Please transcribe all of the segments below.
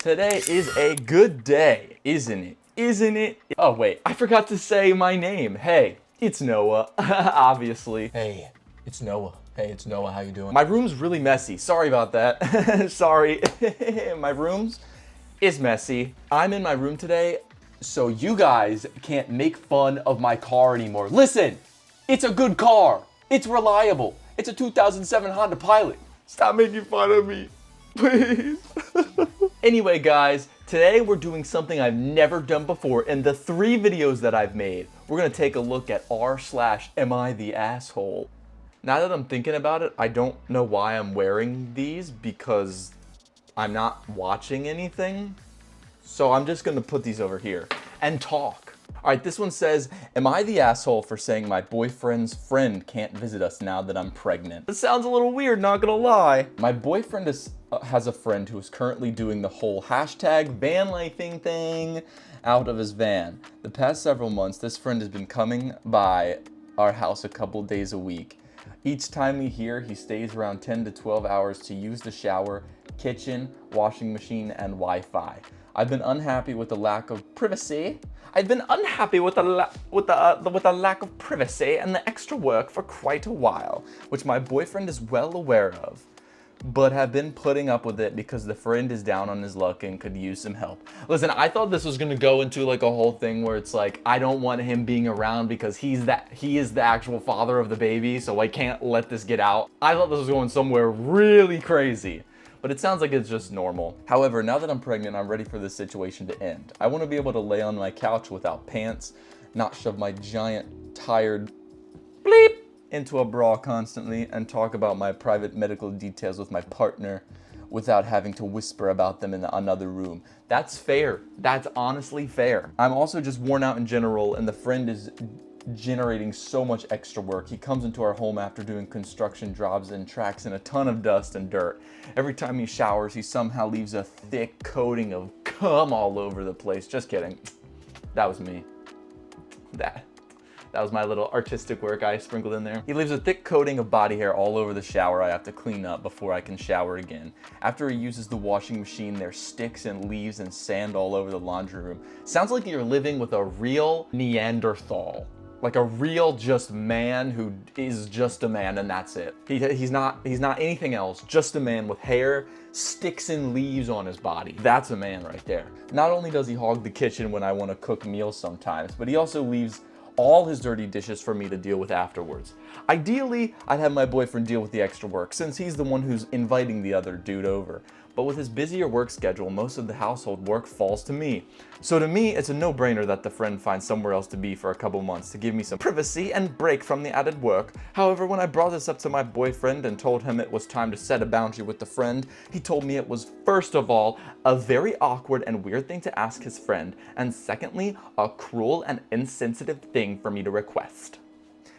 Today is a good day, isn't it? Isn't it? Oh wait, I forgot to say my name. Hey, it's Noah, obviously. Hey, it's Noah. Hey, it's Noah. How you doing? My room's really messy. Sorry about that. Sorry. My room's is messy. I'm in my room today, so you guys can't make fun of my car anymore. Listen, it's a good car. It's reliable. It's a 2007 Honda Pilot. Stop making fun of me, please. Anyway, guys, today we're doing something I've never done before in the 3 videos that I've made. We're gonna take a look at r/am I the asshole. Now that I'm thinking about it, I don't know why I'm wearing these because I'm not watching anything. So I'm just gonna put these over here and talk. All right, this one says, am I the asshole for saying my boyfriend's friend can't visit us now that I'm pregnant? This sounds a little weird, not gonna lie. My boyfriend has a friend who is currently doing the whole hashtag van lifing thing out of his van. The past several months, this friend has been coming by our house a couple days a week. Each time we hear, he stays around 10 to 12 hours to use the shower, kitchen, washing machine, and Wi-Fi. I've been unhappy with the lack of privacy. I've been unhappy with the lack of privacy and the extra work for quite a while, which my boyfriend is well aware of, but have been putting up with it because the friend is down on his luck and could use some help. Listen, I thought this was gonna go into like a whole thing where it's like, I don't want him being around because he is the actual father of the baby, so I can't let this get out. I thought this was going somewhere really crazy. But it sounds like it's just normal. However, now that I'm pregnant, I'm ready for this situation to end. I want to be able to lay on my couch without pants, not shove my giant, tired bleep into a bra constantly, and talk about my private medical details with my partner without having to whisper about them in another room. That's fair. That's honestly fair. I'm also just worn out in general, and the friend is generating so much extra work. He comes into our home after doing construction jobs and tracks in a ton of dust and dirt. Every time he showers, he somehow leaves a thick coating of cum all over the place. Just kidding. That was me. That was my little artistic work I sprinkled in there. He leaves a thick coating of body hair all over the shower I have to clean up before I can shower again. After he uses the washing machine, there's sticks and leaves and sand all over the laundry room. Sounds like you're living with a real Neanderthal. Like a real just man who is just a man and that's it. He's not anything else, just a man with hair, sticks and leaves on his body. That's a man right there. Not only does he hog the kitchen when I want to cook meals sometimes, but he also leaves all his dirty dishes for me to deal with afterwards. Ideally, I'd have my boyfriend deal with the extra work since he's the one who's inviting the other dude over. But with his busier work schedule, most of the household work falls to me. So to me, it's a no-brainer that the friend finds somewhere else to be for a couple months to give me some privacy and break from the added work. However, when I brought this up to my boyfriend and told him it was time to set a boundary with the friend, he told me it was, first of all, a very awkward and weird thing to ask his friend, and secondly, a cruel and insensitive thing for me to request.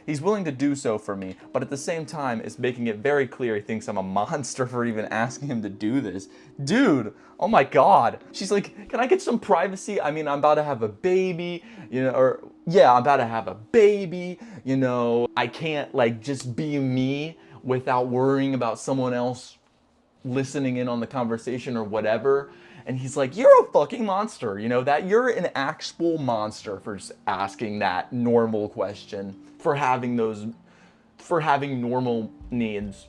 He's willing to do so for me, but at the same time is making it very clear he thinks I'm a monster for even asking him to do this. Dude, oh my God. She's like, can I get some privacy? I mean, I'm about to have a baby, you know, or yeah, I'm about to have a baby, you know, I can't like just be me without worrying about someone else listening in on the conversation or whatever. And he's like, you're a fucking monster, you know, that you're an actual monster for just asking that normal question, for having normal needs.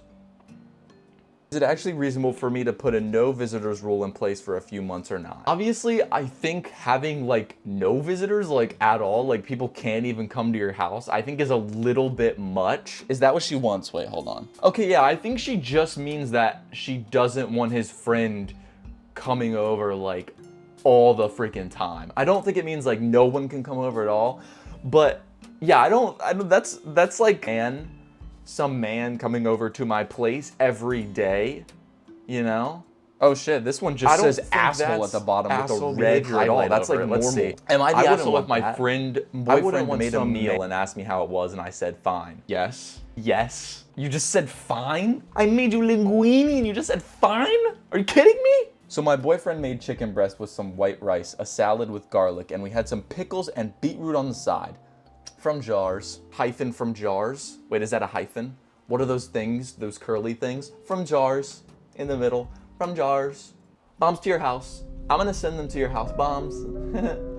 Is it actually reasonable for me to put a no visitors rule in place for a few months or not? Obviously, I think having like no visitors like at all, like people can't even come to your house, I think is a little bit much. Is that what she wants? Wait, hold on. Okay, yeah, I think she just means that she doesn't want his friend coming over like all the freaking time. I don't think it means like no one can come over at all, but yeah, I don't that's like some man coming over to my place every day, you know? Oh shit, this one just says asshole at the bottom with a red highlight. That's like normal. Let's see. Am I the asshole if my boyfriend made a meal and asked me how it was and I said fine? Yes. Yes. You just said fine? I made you linguine and you just said fine? Are you kidding me? So my boyfriend made chicken breast with some white rice, a salad with garlic, and we had some pickles and beetroot on the side. From jars. Hyphen from jars. Wait, is that a hyphen? What are those things? Those curly things? From jars. In the middle. From jars. Bombs to your house. I'm gonna send them to your house, bombs.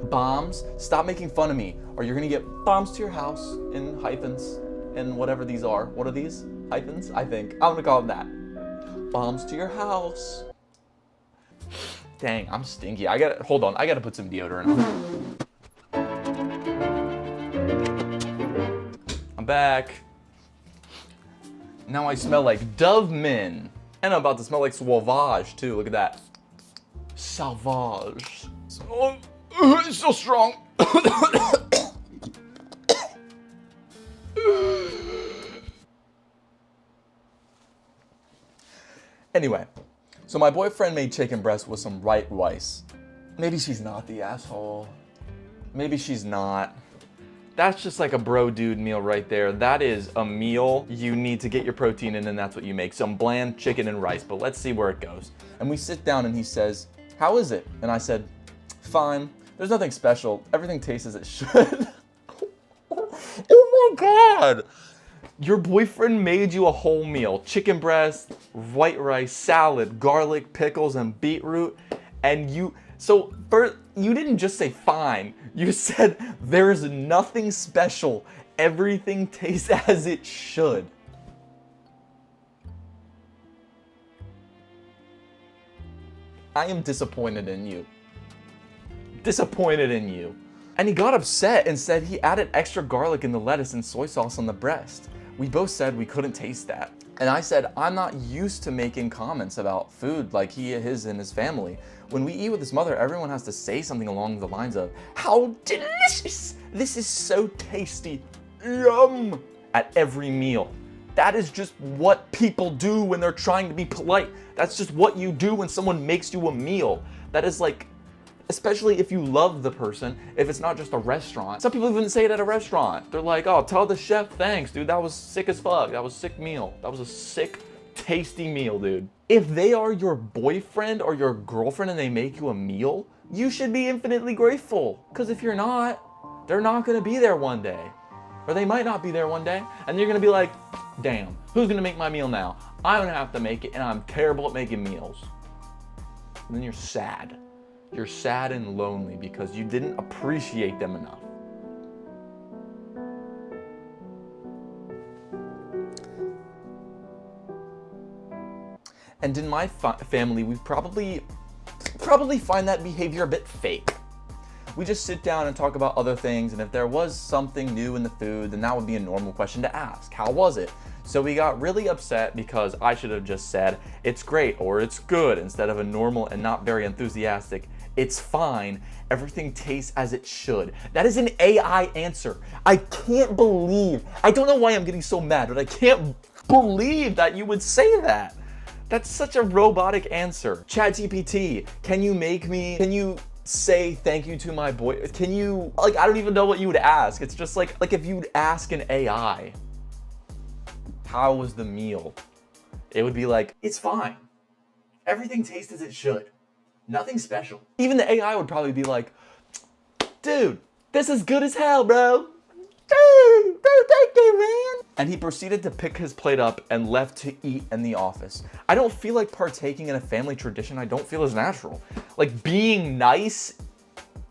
Bombs, stop making fun of me, or you're gonna get bombs to your house in hyphens and whatever these are. What are these? Hyphens? I think. I'm gonna call them that. Bombs to your house. Dang, I'm stinky. Hold on, I gotta put some deodorant on. I'm back. Now I smell like Dove Men. And I'm about to smell like Sauvage too. Look at that. Sauvage. So, it's so strong. Anyway, so my boyfriend made chicken breast with some white rice. Maybe she's not the asshole. Maybe she's not. That's just like a bro dude meal right there. That is a meal you need to get your protein in, and that's what you make. Some bland chicken and rice, but let's see where it goes. And we sit down and he says, "How is it?" And I said, "Fine. There's nothing special. Everything tastes as it should." Oh my God. Your boyfriend made you a whole meal. Chicken breast, white rice, salad, garlic, pickles, and beetroot. And you didn't just say fine. You said there's nothing special. Everything tastes as it should. I am disappointed in you. Disappointed in you. And he got upset and said he added extra garlic in the lettuce and soy sauce on the breast. We both said we couldn't taste that. And I said, I'm not used to making comments about food like he is and his family. When we eat with his mother, everyone has to say something along the lines of, "How delicious! This is so tasty. Yum!" at every meal. That is just what people do when they're trying to be polite. That's just what you do when someone makes you a meal. That is like, especially if you love the person, if it's not just a restaurant. Some people even say it at a restaurant. They're like, "Oh, tell the chef thanks, dude. That was sick as fuck. That was a sick meal. That was a sick, tasty meal, dude." If they are your boyfriend or your girlfriend and they make you a meal, you should be infinitely grateful. Because if you're not, they're not gonna be there one day. Or they might not be there one day, and you're gonna be like, "Damn, who's gonna make my meal now? I'm gonna have to make it, and I'm terrible at making meals." And then you're sad. You're sad and lonely because you didn't appreciate them enough. And in my family, we probably find that behavior a bit fake. We just sit down and talk about other things, and if there was something new in the food, then that would be a normal question to ask. How was it? So we got really upset because I should have just said, "It's great," or "It's good," instead of a normal and not very enthusiastic, "It's fine. Everything tastes as it should." That is an AI answer. I don't know why I'm getting so mad, but I can't believe that you would say that. That's such a robotic answer. ChatGPT, can you say thank you to my boy? I don't even know what you would ask. It's just like if you'd ask an AI, "How was the meal?" It would be like, "It's fine. Everything tastes as it should. Nothing special." Even the AI would probably be like, "Dude, this is good as hell, bro. Dude, thank you, man." And he proceeded to pick his plate up and left to eat in the office. I don't feel like partaking in a family tradition I don't feel is natural. Like, being nice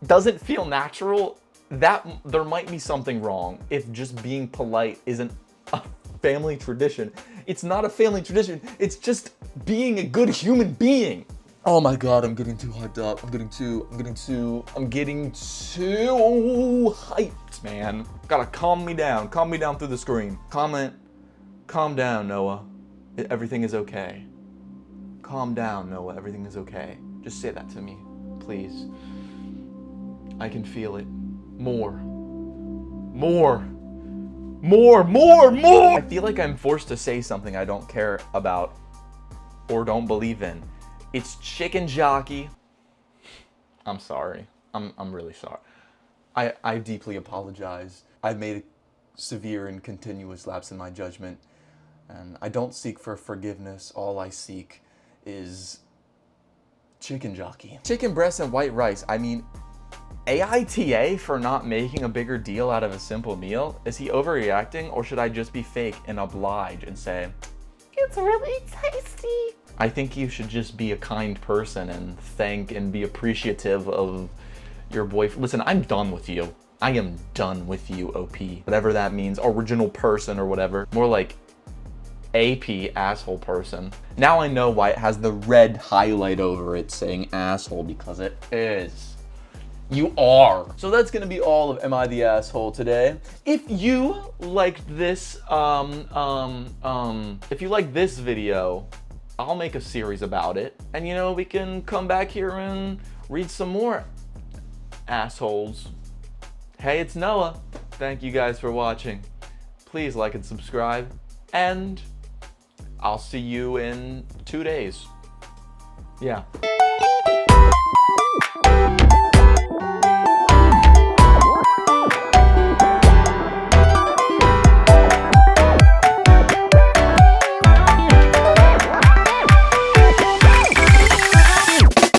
doesn't feel natural. There might be something wrong if just being polite isn't a family tradition. It's not a family tradition. It's just being a good human being. Oh my God, I'm getting too hyped up. I'm getting too hyped, man. Gotta calm me down through the screen. Calm down, Noah. Everything is okay. Calm down, Noah. Everything is okay. Just say that to me, please. I can feel it. More. I feel like I'm forced to say something I don't care about or don't believe in. It's chicken jockey. I'm sorry. I'm really sorry. I deeply apologize. I've made a severe and continuous lapse in my judgment, and I don't seek for forgiveness. All I seek is chicken jockey. Chicken breast and white rice. I mean, AITA for not making a bigger deal out of a simple meal? Is he overreacting, or should I just be fake and oblige and say, "It's really tasty"? I think you should just be a kind person and thank and be appreciative of your boyfriend. Listen, I'm done with you. I am done with you, OP. Whatever that means, original person or whatever. More like AP, asshole person. Now I know why it has the red highlight over it saying asshole, because it is. You are. So that's gonna be all of Am I the Asshole today. If you liked this, if you like this video, I'll make a series about it. And you know, we can come back here and read some more assholes. Hey, it's Noah. Thank you guys for watching. Please like and subscribe. And I'll see you in 2 days. Yeah.